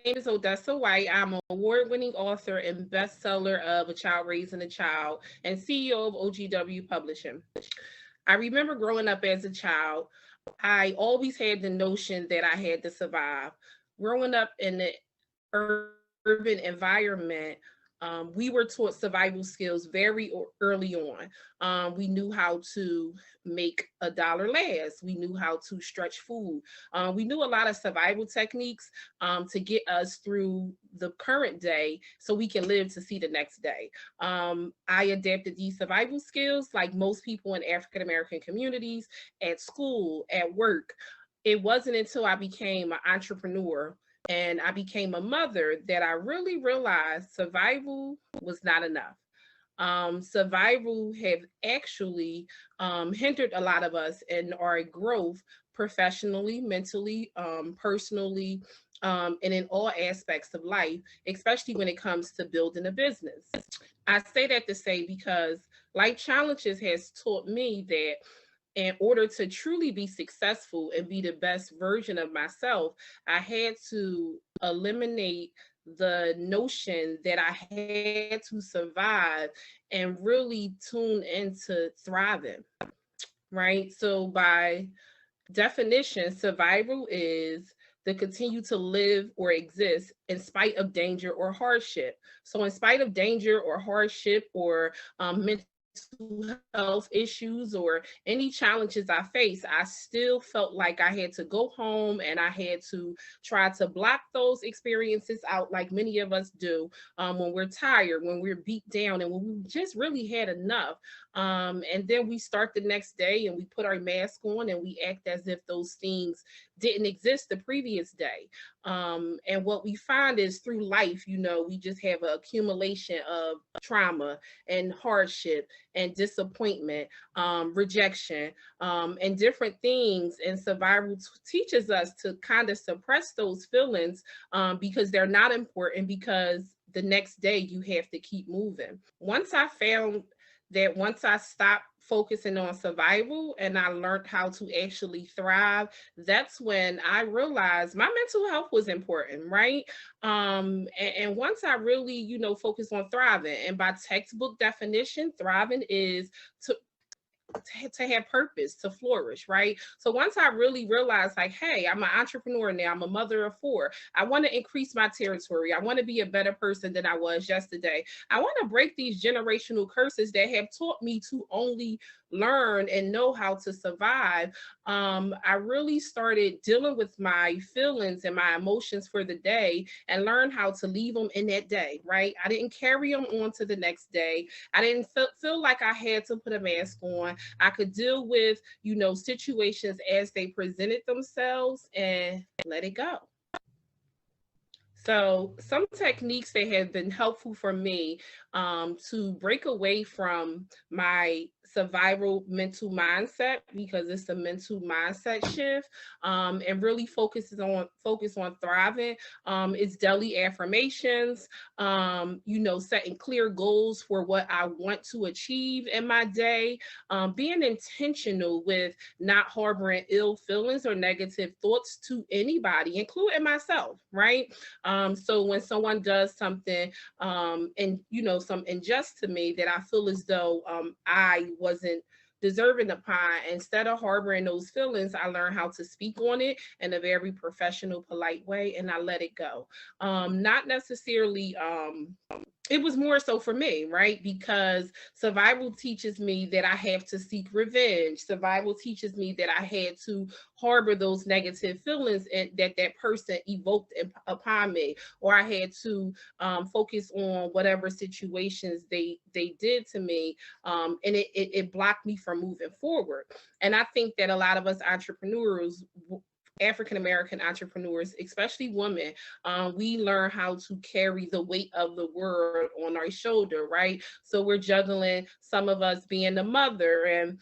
name is Odessa White. I'm an award-winning author and bestseller of A Child Raising a Child and CEO of OGW Publishing. I remember growing up as a child, I always had the notion that I had to survive. Growing up in the urban environment, we were taught survival skills early on. We knew how to make $1 last. We knew how to stretch food. We knew a lot of survival techniques to get us through the current day so we can live to see the next day. I adapted these survival skills like most people in African American communities at school, at work. It wasn't until I became an entrepreneur and I became a mother that I really realized survival was not enough. Survival have actually hindered a lot of us in our growth professionally, mentally, personally, and in all aspects of life, especially when it comes to building a business. I say that to say because life challenges has taught me that in order to truly be successful and be the best version of myself, I had to eliminate the notion that I had to survive and really tune into thriving, right? So, by definition, survival is the continue to live or exist in spite of danger or hardship. So, in spite of danger or hardship or mental health issues or any challenges I face, I still felt like I had to go home and I had to try to block those experiences out, like many of us do when we're tired, when we're beat down, and when we just really had enough. And then we start the next day and we put our mask on and we act as if those things didn't exist the previous day. And what we find is through life, we just have an accumulation of trauma and hardship and disappointment, rejection, and different things. And survival teaches us to kind of suppress those feelings because they're not important, because the next day you have to keep moving. Once I found that once I stopped focusing on survival and I learned how to actually thrive, that's when I realized my mental health was important, right? And once I really, focused on thriving, and by textbook definition, thriving is to have purpose, to flourish, right? So once I really realized, like, hey, I'm an entrepreneur now, I'm a mother of four, I want to increase my territory, I want to be a better person than I was yesterday, I want to break these generational curses that have taught me to only learn and know how to survive. I really started dealing with my feelings and my emotions for the day and learn how to leave them in that day, right? I didn't carry them on to the next day. I didn't feel like I had to put a mask on. I could deal with, situations as they presented themselves and let it go. So, some techniques that have been helpful for me to break away from my survival mental mindset, because it's a mental mindset shift, and really focus on thriving. It's daily affirmations, setting clear goals for what I want to achieve in my day, being intentional with not harboring ill feelings or negative thoughts to anybody, including myself, right? So when someone does something and some unjust to me that I feel as though I wasn't deserving upon, instead of harboring those feelings, I learn how to speak on it in a very professional, polite way, and I let it go. Not necessarily it was more so for me, right? Because survival teaches me that I have to seek revenge. Survival teaches me that I had to harbor those negative feelings and that person evoked upon me, or I had to focus on whatever situations they did to me, and it blocked me from moving forward. And I think that a lot of us entrepreneurs, African American entrepreneurs, especially women, we learn how to carry the weight of the world on our shoulder, right? So we're juggling, some of us being a mother and,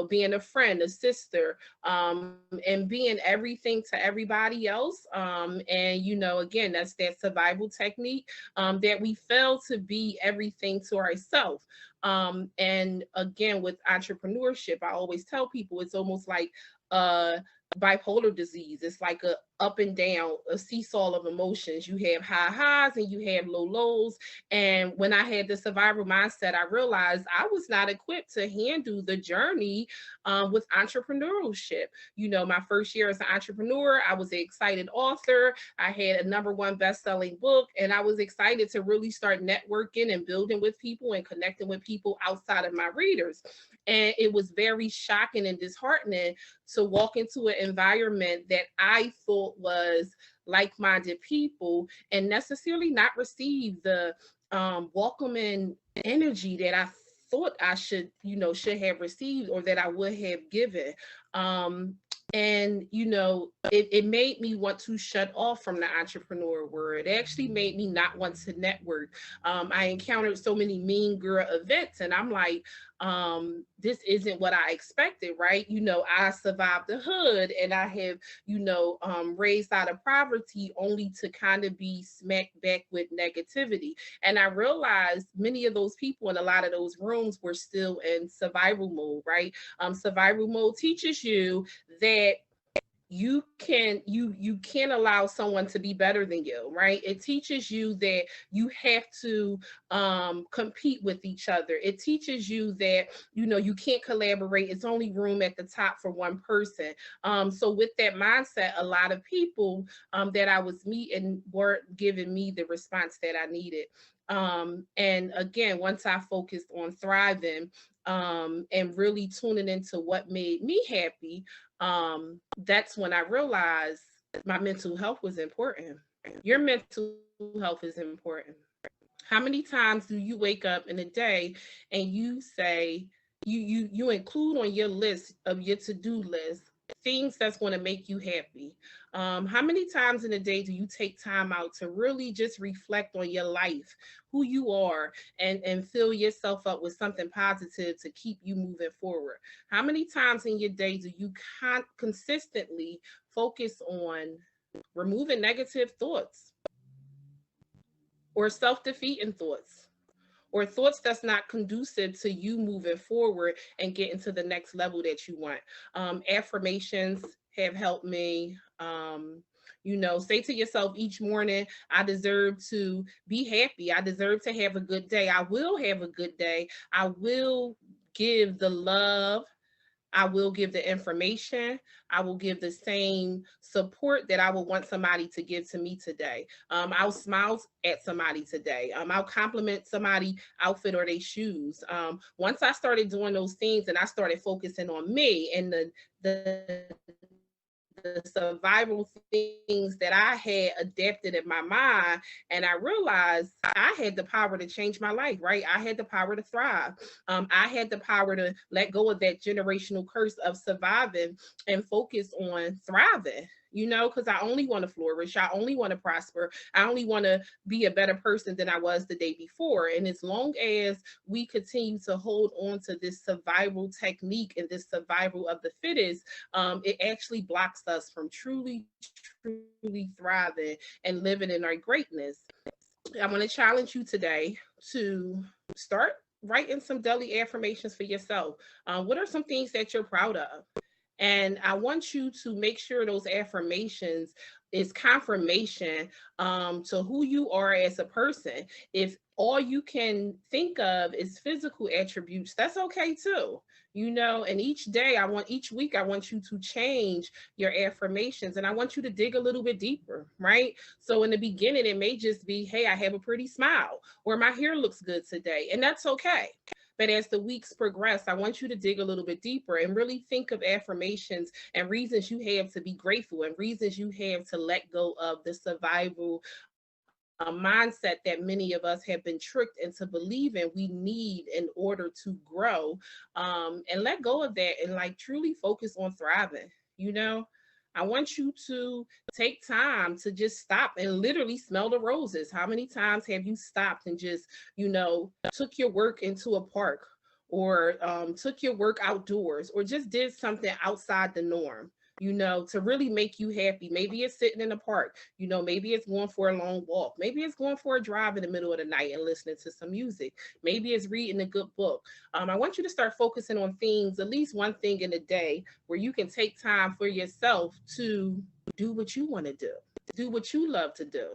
being a friend, a sister, and being everything to everybody else. Again, that's that survival technique, that we fail to be everything to ourselves. And again, with entrepreneurship, I always tell people it's almost like bipolar disease. It's like up and down, a seesaw of emotions. You have high highs and you have low lows. And when I had the survival mindset, I realized I was not equipped to handle the journey with entrepreneurship. You know, my first year as an entrepreneur, I was an excited author. I had a #1 best-selling book, and I was excited to really start networking and building with people and connecting with people outside of my readers. And it was very shocking and disheartening to walk into an environment that I thought was like-minded people and necessarily not receive the welcoming energy that I thought I should have received or that I would have given. And it made me want to shut off from the entrepreneur world. It actually made me not want to network. I encountered so many mean girl events, and I'm like, this isn't what I expected, right? I survived the hood, and I have raised out of poverty only to kind of be smacked back with negativity. And I realized many of those people in a lot of those rooms were still in survival mode, right? Survival mode teaches you that you can't allow someone to be better than you, right? It teaches you that you have to compete with each other. It teaches you that you can't collaborate. It's only room at the top for one person. So with that mindset, a lot of people that I was meeting weren't giving me the response that I needed. And again, once I focused on thriving and really tuning into what made me happy, that's when I realized my mental health was important. Your mental health is important. How many times do you wake up in a day and you say, you include on your list of your to-do list things that's going to make you happy? How many times in a day do you take time out to really just reflect on your life, who you are, and fill yourself up with something positive to keep you moving forward? How many times in your day do you consistently focus on removing negative thoughts or self-defeating thoughts, or thoughts that's not conducive to you moving forward and getting to the next level that you want? Affirmations have helped me. Say to yourself each morning, I deserve to be happy. I deserve to have a good day. I will have a good day. I will give the love. I will give the information. I will give the same support that I would want somebody to give to me today. I'll smile at somebody today. I'll compliment somebody outfit or their shoes. Once I started doing those things and I started focusing on me and the survival things that I had adapted in my mind, and I realized I had the power to change my life, right? I had the power to thrive. I had the power to let go of that generational curse of surviving and focus on thriving. Because I only want to flourish. I only want to prosper. I only want to be a better person than I was the day before. And as long as we continue to hold on to this survival technique and this survival of the fittest, it actually blocks us from truly thriving and living in our greatness. I want to challenge you today to start writing some daily affirmations for yourself. What are some things that you're proud of? And I want you to make sure those affirmations is confirmation to who you are as a person. If all you can think of is physical attributes, that's okay too. And each week, I want you to change your affirmations, and I want you to dig a little bit deeper, right? So in the beginning, it may just be, hey, I have a pretty smile, or my hair looks good today, and that's okay. But as the weeks progress, I want you to dig a little bit deeper and really think of affirmations and reasons you have to be grateful and reasons you have to let go of the survival mindset that many of us have been tricked into believing we need in order to grow, and let go of that and truly focus on thriving. I want you to take time to just stop and literally smell the roses. How many times have you stopped and just, took your work into a park, or took your work outdoors, or just did something outside the norm? to really make you happy. Maybe it's sitting in the park, maybe it's going for a long walk, maybe it's going for a drive in the middle of the night and listening to some music, maybe it's reading a good book. I want you to start focusing on things, at least one thing in a day, where you can take time for yourself to do what you want to do what you love to do.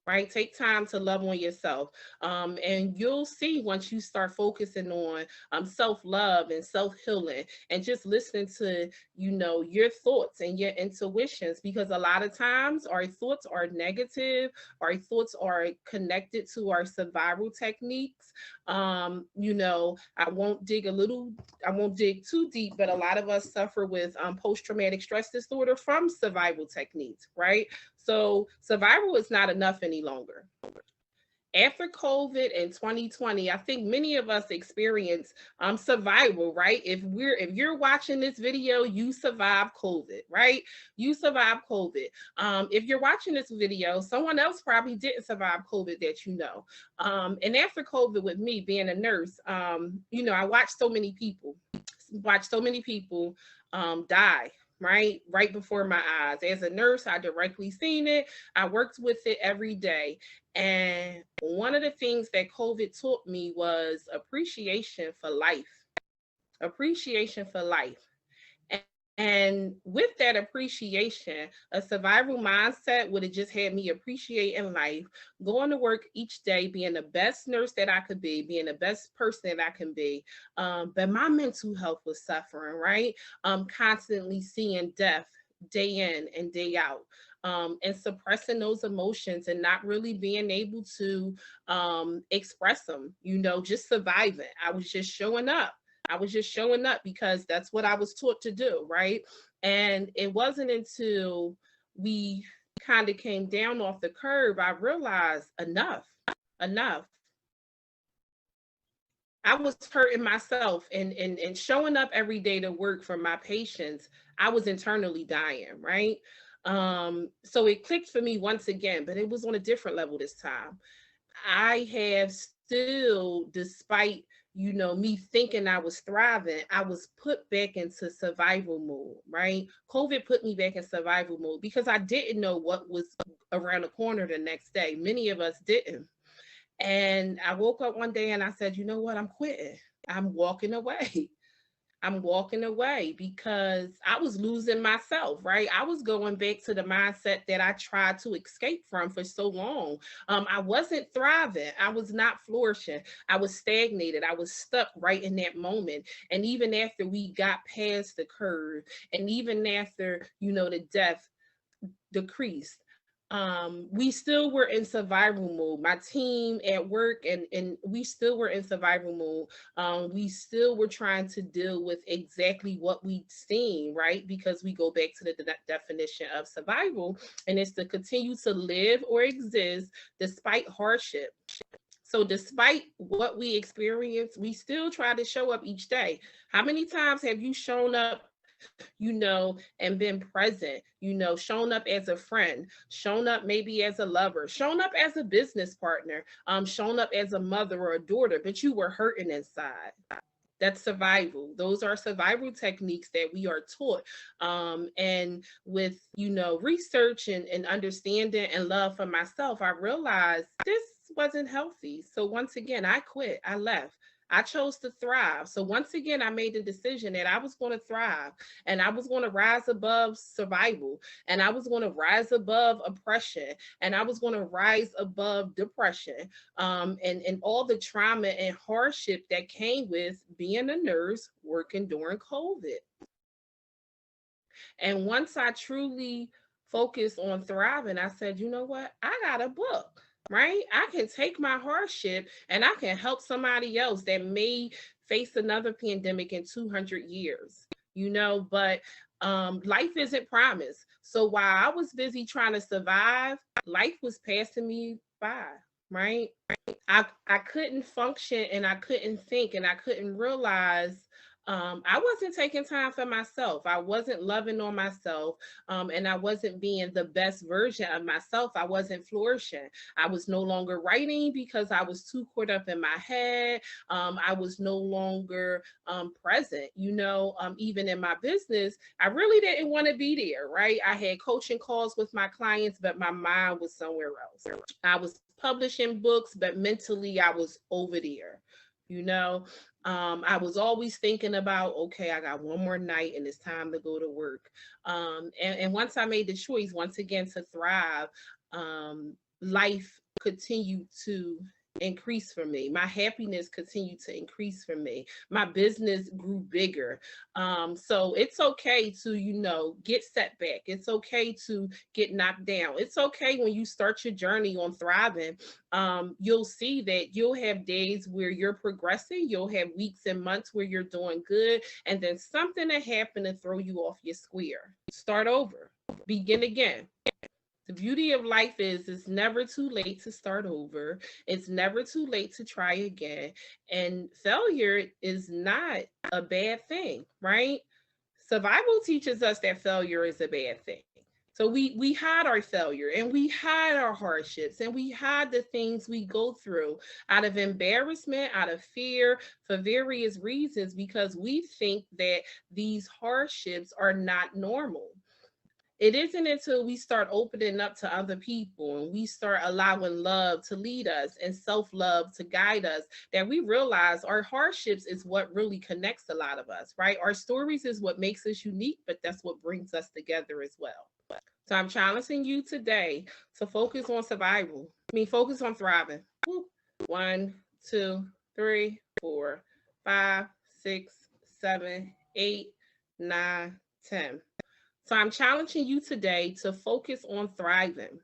Right? Take time to love on yourself. And you'll see, once you start focusing on self-love and self-healing and just listening to, your thoughts and your intuitions, because a lot of times our thoughts are negative, our thoughts are connected to our survival techniques. I won't dig too deep, but a lot of us suffer with post-traumatic stress disorder from survival techniques, right? So survival is not enough any longer. After COVID in 2020, I think many of us experience survival, right? If you're watching this video, you survived COVID, right? You survived COVID. If you're watching this video, someone else probably didn't survive COVID that you know. And after COVID, with me being a nurse, I watched so many people die right before my eyes. As a nurse, I directly seen it. I worked with it every day. And one of the things that COVID taught me was appreciation for life. Appreciation for life. And with that appreciation, a survival mindset would have just had me appreciating life, going to work each day, being the best nurse that I could be, being the best person that I can be. But my mental health was suffering, right? Constantly seeing death day in and day out. And suppressing those emotions and not really being able to express them, just surviving. I was just showing up. Because that's what I was taught to do, right? And it wasn't until we kind of came down off the curb, I realized enough. I was hurting myself and showing up every day to work for my patients. I was internally dying, right? So it clicked for me once again, but it was on a different level this time. I have still, despite me thinking I was thriving, I was put back into survival mode, right? COVID put me back in survival mode because I didn't know what was around the corner the next day. Many of us didn't. And I woke up one day and I said, you know what? I'm quitting. I'm walking away. Because I was losing myself, right? I was going back to the mindset that I tried to escape from for so long. I wasn't thriving. I was not flourishing. I was stagnated. I was stuck right in that moment. And even after we got past the curve, and even after, the death decreased, we still were in survival mode. My team at work and we still were in survival mode. We still were trying to deal with exactly what we'd seen, right? Because we go back to the definition of survival, and it's to continue to live or exist despite hardship. So despite what we experience, we still try to show up each day. How many times have you shown up and been present, shown up as a friend, shown up maybe as a lover, shown up as a business partner, shown up as a mother or a daughter, but you were hurting inside? That's survival. Those are survival techniques that we are taught. And with, research and understanding and love for myself, I realized this wasn't healthy. So once again, I quit. I left. I chose to thrive. So once again, I made the decision that I was going to thrive, and I was going to rise above survival, and I was going to rise above oppression, and I was going to rise above depression, and all the trauma and hardship that came with being a nurse working during COVID. And once I truly focused on thriving, I said, you know what? I got a book. Right? I can take my hardship and I can help somebody else that may face another pandemic in 200 years, but life isn't promised. So while I was busy trying to survive, life was passing me by, right? I couldn't function, and I couldn't think, and I couldn't realize I wasn't taking time for myself. I wasn't loving on myself, and I wasn't being the best version of myself. I wasn't flourishing. I was no longer writing because I was too caught up in my head. I was no longer present. Even in my business, I really didn't want to be there, right? I had coaching calls with my clients, but my mind was somewhere else. I was publishing books, but mentally I was over there. You know, I was always thinking about, okay, I got one more night and it's time to go to work. And once I made the choice, once again, to thrive, life continued to increase for me. My happiness continued to increase for me. My business grew bigger. So it's okay to, get setback. It's okay to get knocked down. It's okay when you start your journey on thriving. You'll see that you'll have days where you're progressing. You'll have weeks and months where you're doing good. And then something will happen to throw you off your square. Start over. Begin again. The beauty of life is it's never too late to start over. It's never too late to try again. And failure is not a bad thing, right? Survival teaches us that failure is a bad thing. So we hide our failure and we hide our hardships and we hide the things we go through out of embarrassment, out of fear, for various reasons, because we think that these hardships are not normal. It isn't until we start opening up to other people and we start allowing love to lead us and self-love to guide us that we realize our hardships is what really connects a lot of us, right? Our stories is what makes us unique, but that's what brings us together as well. So I'm challenging you today to focus on survival. Focus on thriving. 1, 2, 3, 4, 5, 6, 7, 8, 9, 10. So I'm challenging you today to focus on thriving.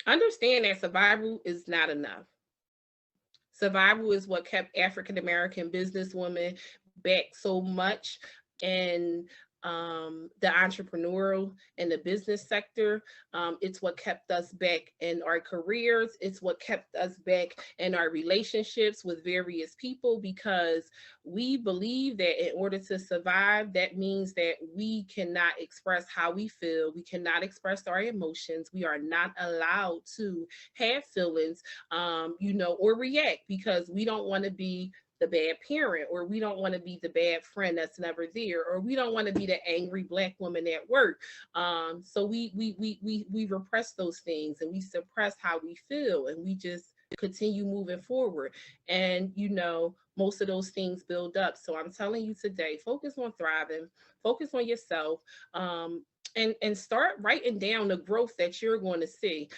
Understand that survival is not enough. Survival is what kept African-American businesswomen back so much, and the entrepreneurial and the business sector. It's what kept us back in our careers. It's what kept us back in our relationships with various people, because we believe that in order to survive, that means that we cannot express how we feel. We cannot express our emotions. We are not allowed to have feelings, or react, because we don't want to be the bad parent, or we don't want to be the bad friend that's never there, or we don't want to be the angry Black woman at work. So we repress those things and we suppress how we feel, and we just continue moving forward. And most of those things build up. So I'm telling you today, focus on thriving, focus on yourself. And start writing down the growth that you're going to see.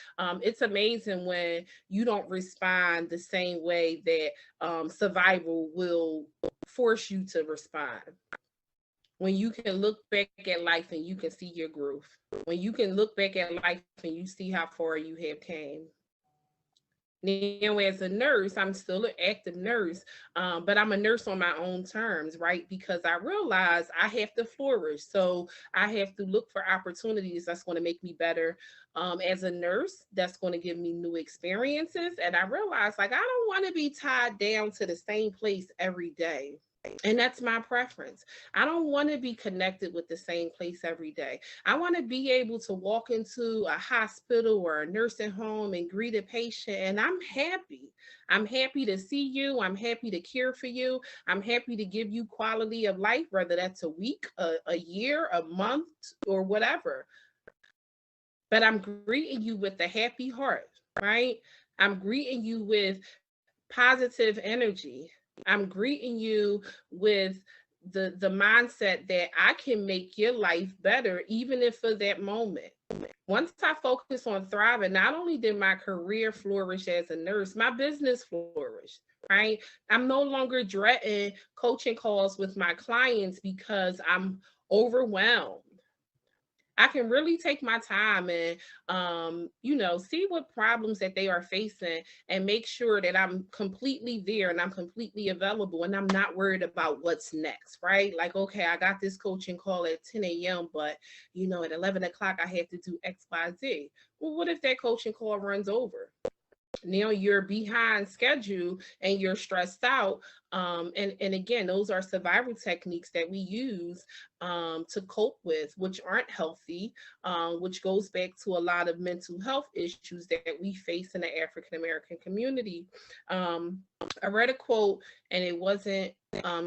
It's amazing when you don't respond the same way that survival will force you to respond. When you can look back at life and you can see your growth. When you can look back at life and you see how far you have came. Now, as a nurse, I'm still an active nurse, but I'm a nurse on my own terms, right? Because I realize I have to flourish. So I have to look for opportunities that's going to make me better as a nurse, that's going to give me new experiences. And I realize, I don't want to be tied down to the same place every day. And that's my preference. I don't want to be connected with the same place every day. I want to be able to walk into a hospital or a nursing home and greet a patient, and I'm happy. I'm happy to see you. I'm happy to care for you. I'm happy to give you quality of life, whether that's a week, a year, a month, or whatever. But I'm greeting you with a happy heart, right? I'm greeting you with positive energy. I'm greeting you with the mindset that I can make your life better, even if for that moment. Once I focused on thriving, not only did my career flourish as a nurse, my business flourished, right? I'm no longer dreading coaching calls with my clients because I'm overwhelmed. I can really take my time and, see what problems that they are facing and make sure that I'm completely there and I'm completely available and I'm not worried about what's next, right? Like, okay, I got this coaching call at 10 a.m., but, at 11 o'clock, I have to do X, Y, Z. Well, what if that coaching call runs over? Now you're behind schedule and you're stressed out. And again, those are survival techniques that we use to cope with, which aren't healthy, which goes back to a lot of mental health issues that we face in the African American community. um, I read a quote, and it wasn't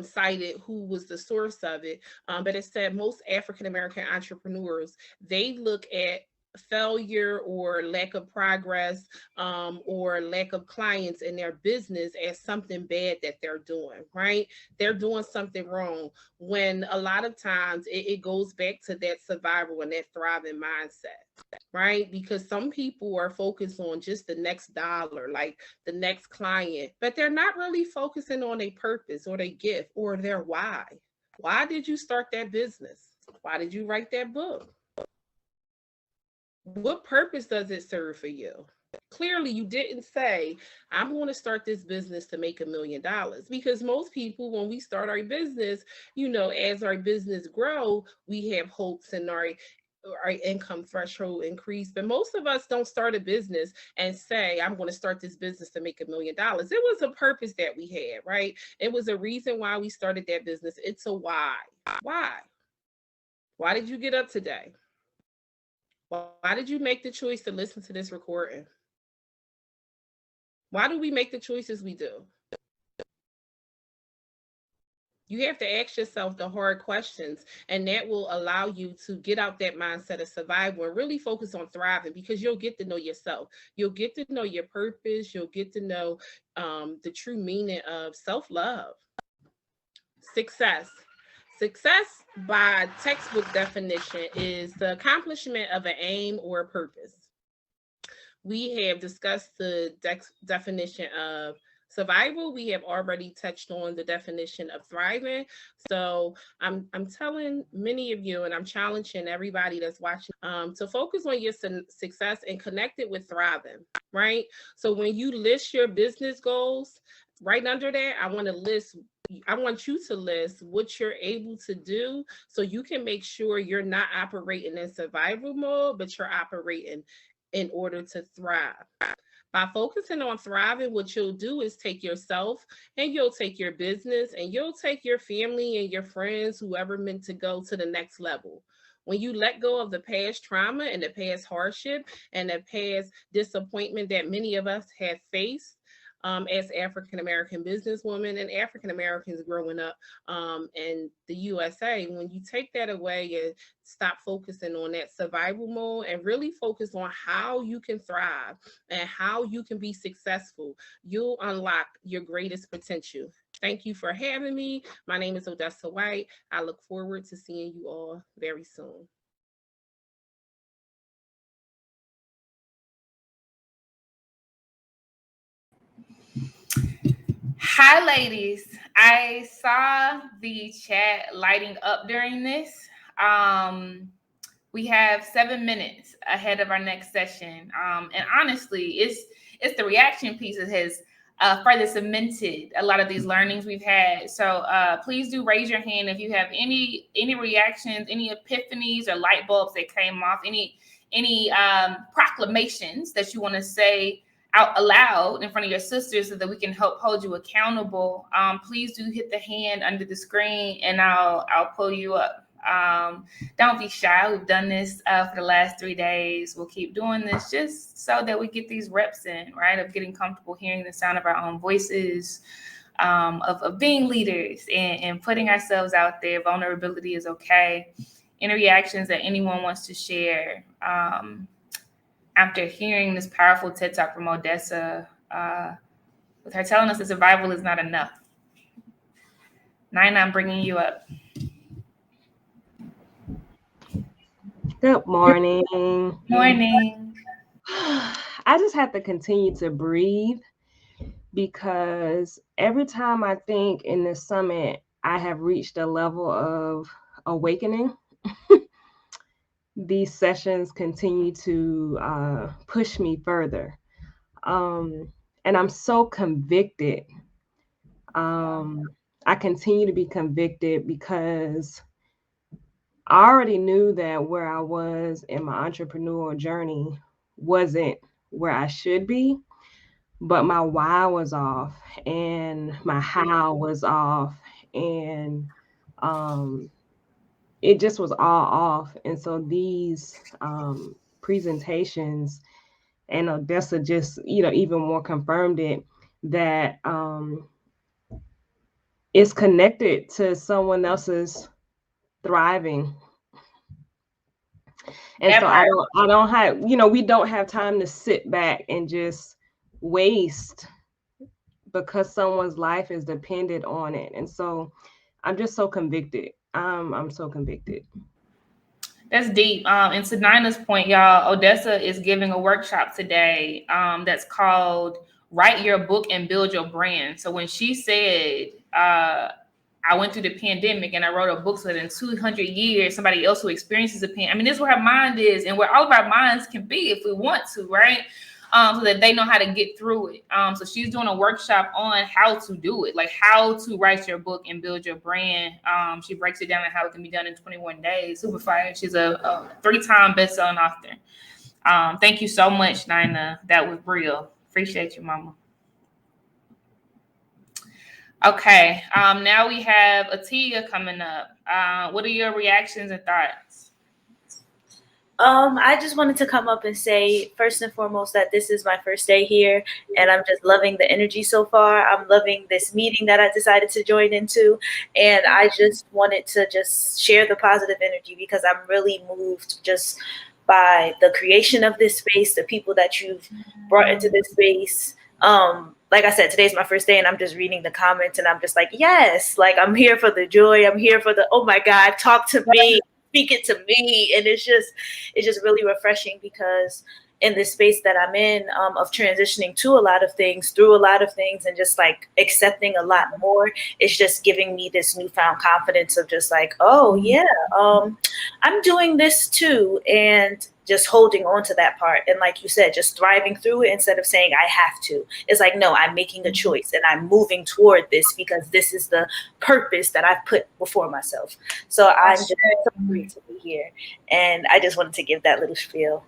cited who was the source of it, but it said most African American entrepreneurs, they look at failure or lack of progress, or lack of clients in their business as something bad that they're doing, right? They're doing something wrong, when a lot of times it goes back to that survival and that thriving mindset, right? Because some people are focused on just the next dollar, like the next client, but they're not really focusing on their purpose or their gift or their why. Why did you start that business? Why did you write that book? What purpose does it serve for you? Clearly, you didn't say, I'm going to start this business to make $1 million. Because most people, when we start our business, as our business grow, we have hopes and our income threshold increase. But most of us don't start a business and say, I'm going to start this business to make $1 million. It was a purpose that we had, right? It was a reason why we started that business. It's a why. Why did you get up today? Why did you make the choice to listen to this recording? Why do we make the choices we do? You have to ask yourself the hard questions, and that will allow you to get out that mindset of survival and really focus on thriving, because you'll get to know yourself. You'll get to know your purpose. You'll get to know the true meaning of self-love. Success. Success, by textbook definition, is the accomplishment of an aim or a purpose. We have discussed the definition of survival. We have already touched on the definition of thriving. So I'm telling many of you, and I'm challenging everybody that's watching, to focus on your success and connect it with thriving, right? So when you list your business goals, right under that, I want you to list what you're able to do, so you can make sure you're not operating in survival mode, but you're operating in order to thrive. By focusing on thriving, what you'll do is take yourself, and you'll take your business, and you'll take your family and your friends, whoever meant to go to the next level. When you let go of the past trauma and the past hardship and the past disappointment that many of us have faced, as African American businesswomen and African Americans growing up in the USA, when you take that away and stop focusing on that survival mode and really focus on how you can thrive and how you can be successful, you'll unlock your greatest potential. Thank you for having me. My name is Odessa White. I look forward to seeing you all very soon. Hi, ladies. I saw the chat lighting up during this. We have 7 minutes ahead of our next session, and honestly, it's the reaction piece that has further cemented a lot of these learnings we've had. So please do raise your hand if you have any reactions, any epiphanies or light bulbs that came off, any proclamations that you want to say out aloud in front of your sisters so that we can help hold you accountable. Please do hit the hand under the screen, and I'll pull you up. Don't be shy. We've done this for the last 3 days. We'll keep doing this just so that we get these reps in, right? Of getting comfortable hearing the sound of our own voices, of being leaders and putting ourselves out there. Vulnerability is okay. Any reactions that anyone wants to share after hearing this powerful TED Talk from Odessa, with her telling us that survival is not enough. Nina, I'm bringing you up. Good morning. Morning. I just have to continue to breathe, because every time I think in this summit I have reached a level of awakening, these sessions continue to push me further. And I'm so convicted. I continue to be convicted because I already knew that where I was in my entrepreneurial journey wasn't where I should be. but my why was off and my how was off, and it just was all off. And so these presentations, and Odessa just, even more confirmed it, that it's connected to someone else's thriving. And so I don't have, we don't have time to sit back and just waste because someone's life is dependent on it. And so I'm just so convicted. I'm so convicted. That's deep. And to Nina's point, y'all, Odessa is giving a workshop today that's called Write Your Book and Build Your Brand. So when she said, I went through the pandemic and I wrote a book so that in 200 years, somebody else who experiences a pandemic, I mean, this is where her mind is and where all of our minds can be if we want to, right? So that they know how to get through it. So she's doing a workshop on how to do it, like how to write your book and build your brand. She breaks it down on how it can be done in 21 days. Super fire. She's a 3-time best-selling author. Thank you so much, Nina. That was real. Appreciate you, mama. Okay. Now we have Atia coming up. What are your reactions and thoughts? I just wanted to come up and say, first and foremost, that this is my first day here, and I'm just loving the energy so far. I'm loving this meeting that I decided to join into, and I just wanted to just share the positive energy because I'm really moved just by the creation of this space, the people that you've brought into this space. Like I said, today's my first day and I'm just reading the comments and I'm just like, yes, like I'm here for the joy. I'm here for the, oh my God, talk to me, speak it to me. And it's just really refreshing because in this space that I'm in, of transitioning to a lot of things, through a lot of things, and just like accepting a lot more, it's just giving me this newfound confidence of just like, oh yeah, I'm doing this too. And just holding on to that part. And like you said, just thriving through it instead of saying I have to. It's like, no, I'm making a choice and I'm moving toward this because this is the purpose that I've put before myself. So I'm just so great to be here. And I just wanted to give that little spiel.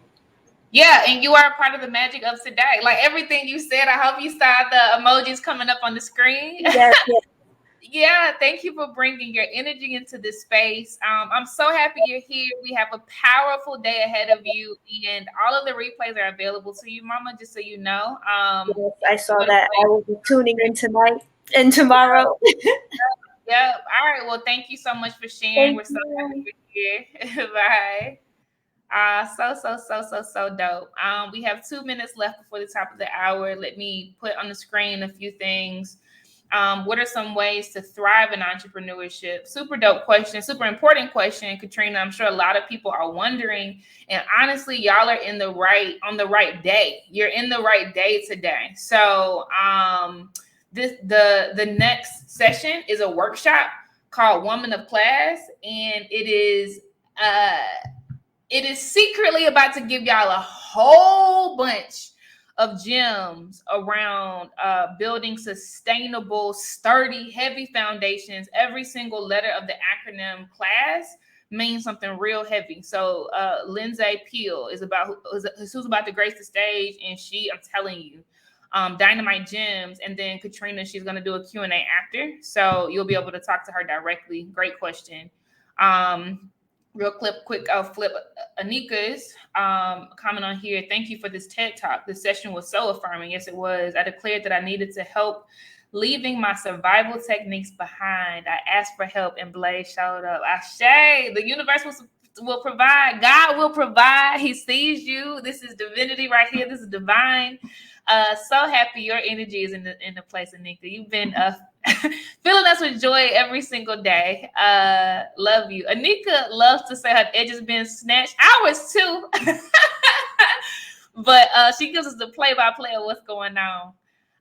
Yeah, and you are a part of the magic of today. Like everything you said, I hope you saw the emojis coming up on the screen. Yes. Yeah, thank you for bringing your energy into this space. I'm so happy you're here. We have a powerful day ahead of you, and all of the replays are available to you, Mama, just so you know. Yes, I saw that. I will be tuning in tonight and tomorrow. Yep. All right. Well, thank you so much for sharing. We're so happy you're here. Bye. So dope. We have 2 minutes left before the top of the hour. Let me put on the screen a few things. What are some ways to thrive in entrepreneurship? Super dope question, super important question, Katrina. I'm sure a lot of people are wondering. And honestly, y'all are on the right day. You're in the right day today. So the next session is a workshop called Woman of Class, and it is secretly about to give y'all a whole bunch of gems around building sustainable, sturdy, heavy foundations. Every single letter of the acronym CLASS means something real heavy. So Lindsay Peel who's about to grace the stage, and I'm telling you, dynamite gems. And then Katrina, she's going to do a Q&A after, so you'll be able to talk to her directly. Great question. Real quick, I'll flip Anika's comment on here. Thank you for this TED Talk. This session was so affirming. Yes, it was. I declared that I needed to help leaving my survival techniques behind. I asked for help and Blaze showed up. Ashe, the universe will provide. God will provide. He sees you. This is divinity right here. This is divine. So happy your energy is in the place, Anika. You've been filling us with joy every single day. Love you. Anika loves to say her edges been snatched. Ours too. But she gives us the play-by-play of what's going on.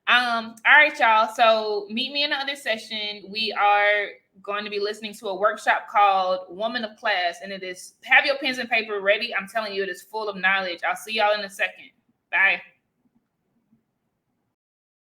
All right, y'all. So meet me in the other session. We are going to be listening to a workshop called Woman of Class, and it is, have your pens and paper ready. I'm telling you, it is full of knowledge. I'll see y'all in a second. Bye.